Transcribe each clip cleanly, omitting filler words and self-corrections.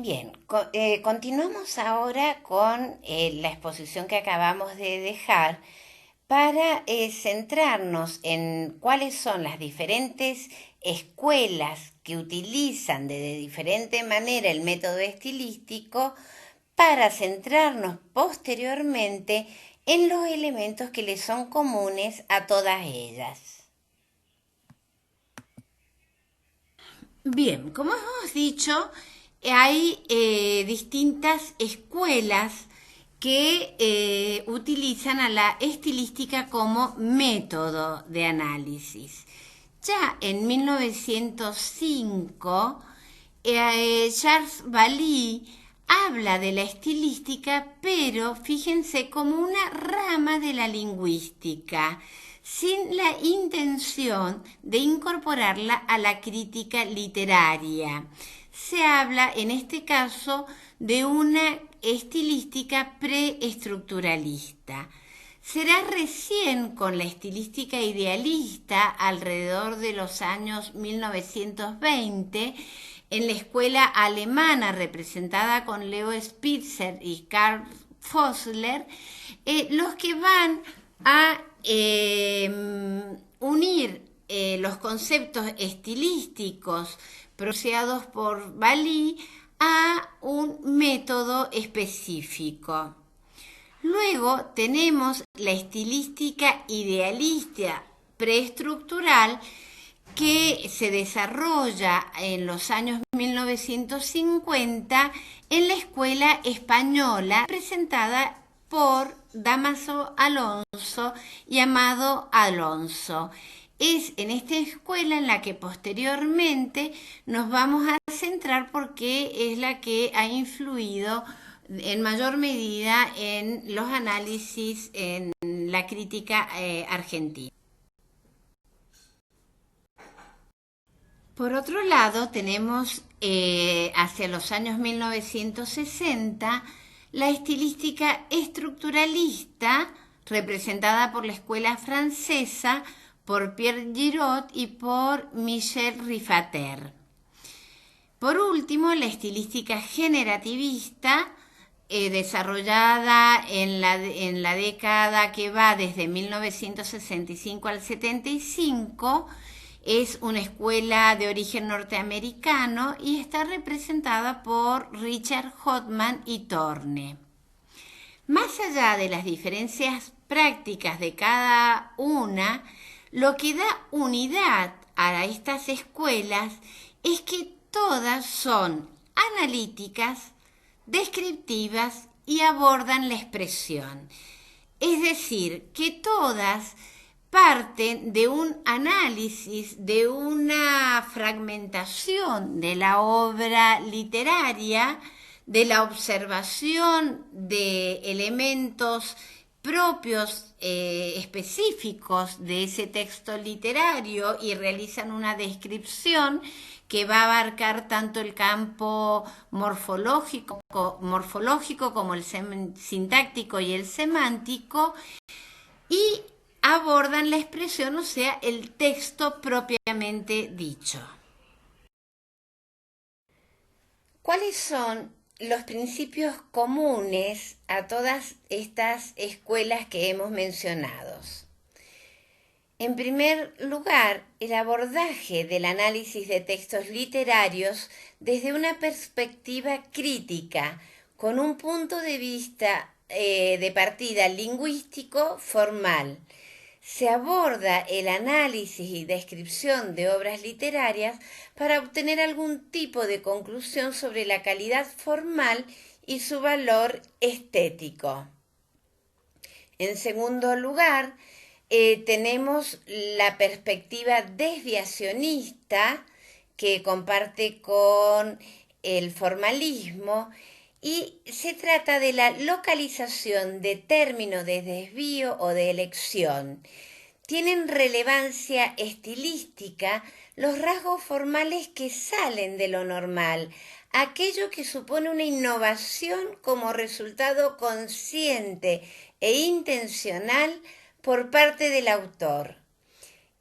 Bien, continuamos ahora con la exposición que acabamos de dejar para centrarnos en cuáles son las diferentes escuelas que utilizan de diferente manera el método estilístico para centrarnos posteriormente en los elementos que les son comunes a todas ellas. Bien, como hemos dicho, hay distintas escuelas que utilizan a la estilística como método de análisis. Ya en 1905, Charles Bailly habla de la estilística, pero fíjense, como una rama de la lingüística, sin la intención de incorporarla a la crítica literaria. Se habla en este caso de una estilística preestructuralista. Será recién con la estilística idealista, alrededor de los años 1920, en la escuela alemana representada con Leo Spitzer y Karl Fossler, los que van a unir los conceptos estilísticos pronunciados por Bailly a un método específico. Luego tenemos la estilística idealista preestructural, que se desarrolla en los años 1950 en la escuela española, presentada por Dámaso Alonso y Amado Alonso. Es en esta escuela en la que posteriormente nos vamos a centrar, porque es la que ha influido en mayor medida en los análisis en la crítica argentina. Por otro lado, tenemos hacia los años 1960 la estilística estructuralista, representada por la escuela francesa, por Pierre Giraud y por Michel Riffater. Por último, la estilística generativista, desarrollada en la década que va desde 1965 al 75, es una escuela de origen norteamericano y está representada por Richard Hotman y Thorne. Más allá de las diferencias prácticas de cada una, lo que da unidad a estas escuelas es que todas son analíticas, descriptivas y abordan la expresión. Es decir, que todas parten de un análisis, de una fragmentación de la obra literaria, de la observación de elementos propios, específicos de ese texto literario, y realizan una descripción que va a abarcar tanto el campo morfológico como el sintáctico y el semántico, y abordan la expresión, o sea, el texto propiamente dicho. ¿Cuáles son los principios comunes a todas estas escuelas que hemos mencionado? En primer lugar, el abordaje del análisis de textos literarios desde una perspectiva crítica, con un punto de vista de partida lingüístico formal. Se aborda el análisis y descripción de obras literarias para obtener algún tipo de conclusión sobre la calidad formal y su valor estético. En segundo lugar, tenemos la perspectiva desviacionista, que comparte con el formalismo, y se trata de la localización de términos de desvío o de elección. Tienen relevancia estilística los rasgos formales que salen de lo normal, aquello que supone una innovación como resultado consciente e intencional por parte del autor.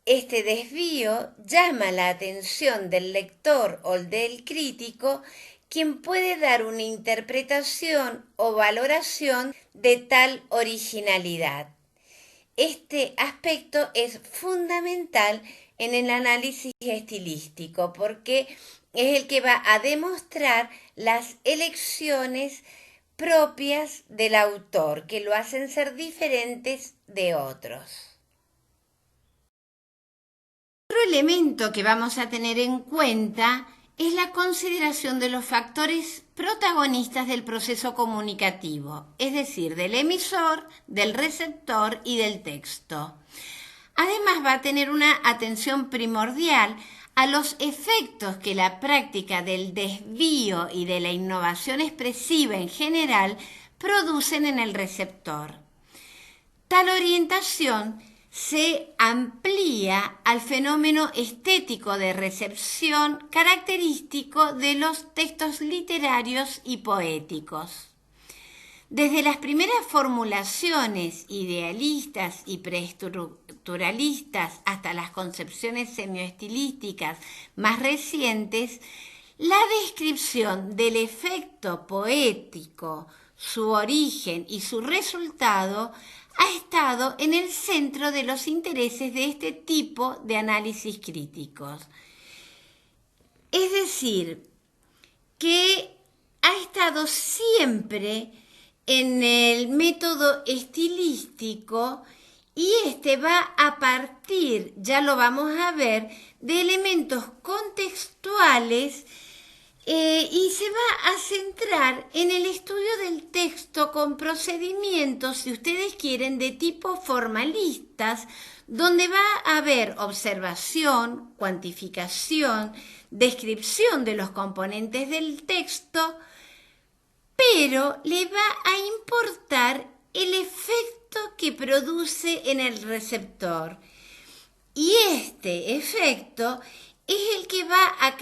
Este desvío llama la atención del lector o del crítico, quien puede dar una interpretación o valoración de tal originalidad. Este aspecto es fundamental en el análisis estilístico porque es el que va a demostrar las elecciones propias del autor, que lo hacen ser diferentes de otros. Otro elemento que vamos a tener en cuenta es la consideración de los factores protagonistas del proceso comunicativo, es decir, del emisor, del receptor y del texto. Además, va a tener una atención primordial a los efectos que la práctica del desvío y de la innovación expresiva en general producen en el receptor. Tal orientación se amplía al fenómeno estético de recepción característico de los textos literarios y poéticos. Desde las primeras formulaciones idealistas y preestructuralistas hasta las concepciones semioestilísticas más recientes, la descripción del efecto poético, su origen y su resultado ha estado en el centro de los intereses de este tipo de análisis críticos. Es decir, que ha estado siempre en el método estilístico y este va a partir, ya lo vamos a ver, de elementos contextuales y se va a centrar en el estudio del texto con procedimientos, si ustedes quieren, de tipo formalistas, donde va a haber observación, cuantificación, descripción de los componentes del texto, pero le va a importar el efecto que produce en el receptor. Y este efecto es el que va a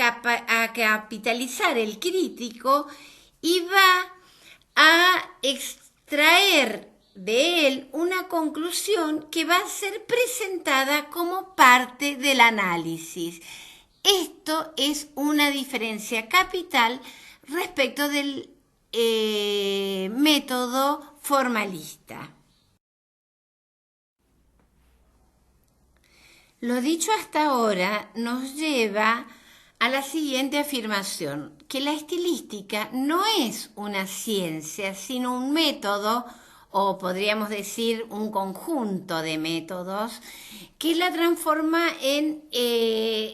capitalizar el crítico y va a extraer de él una conclusión que va a ser presentada como parte del análisis. Esto es una diferencia capital respecto del método formalista. Lo dicho hasta ahora nos lleva a la siguiente afirmación, que la estilística no es una ciencia, sino un método, o podríamos decir un conjunto de métodos, que la transforma en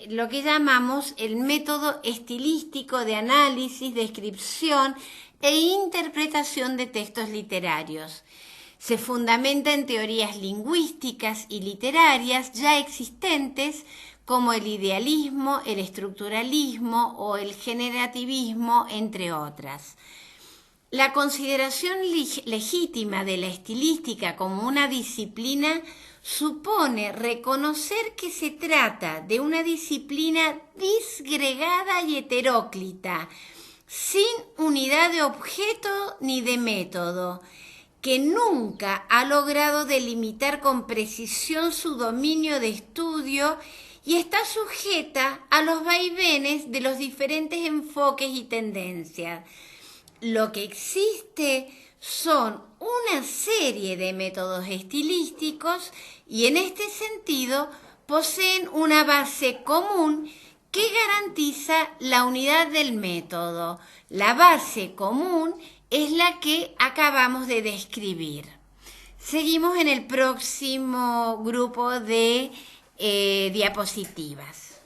lo que llamamos el método estilístico de análisis, descripción e interpretación de textos literarios. Se fundamenta en teorías lingüísticas y literarias ya existentes como el idealismo, el estructuralismo o el generativismo, entre otras. La consideración legítima de la estilística como una disciplina supone reconocer que se trata de una disciplina disgregada y heteróclita, sin unidad de objeto ni de método, que nunca ha logrado delimitar con precisión su dominio de estudio y está sujeta a los vaivenes de los diferentes enfoques y tendencias. Lo que existe son una serie de métodos estilísticos y en este sentido poseen una base común que garantiza la unidad del método. La base común es la que acabamos de describir. Seguimos en el próximo grupo de diapositivas.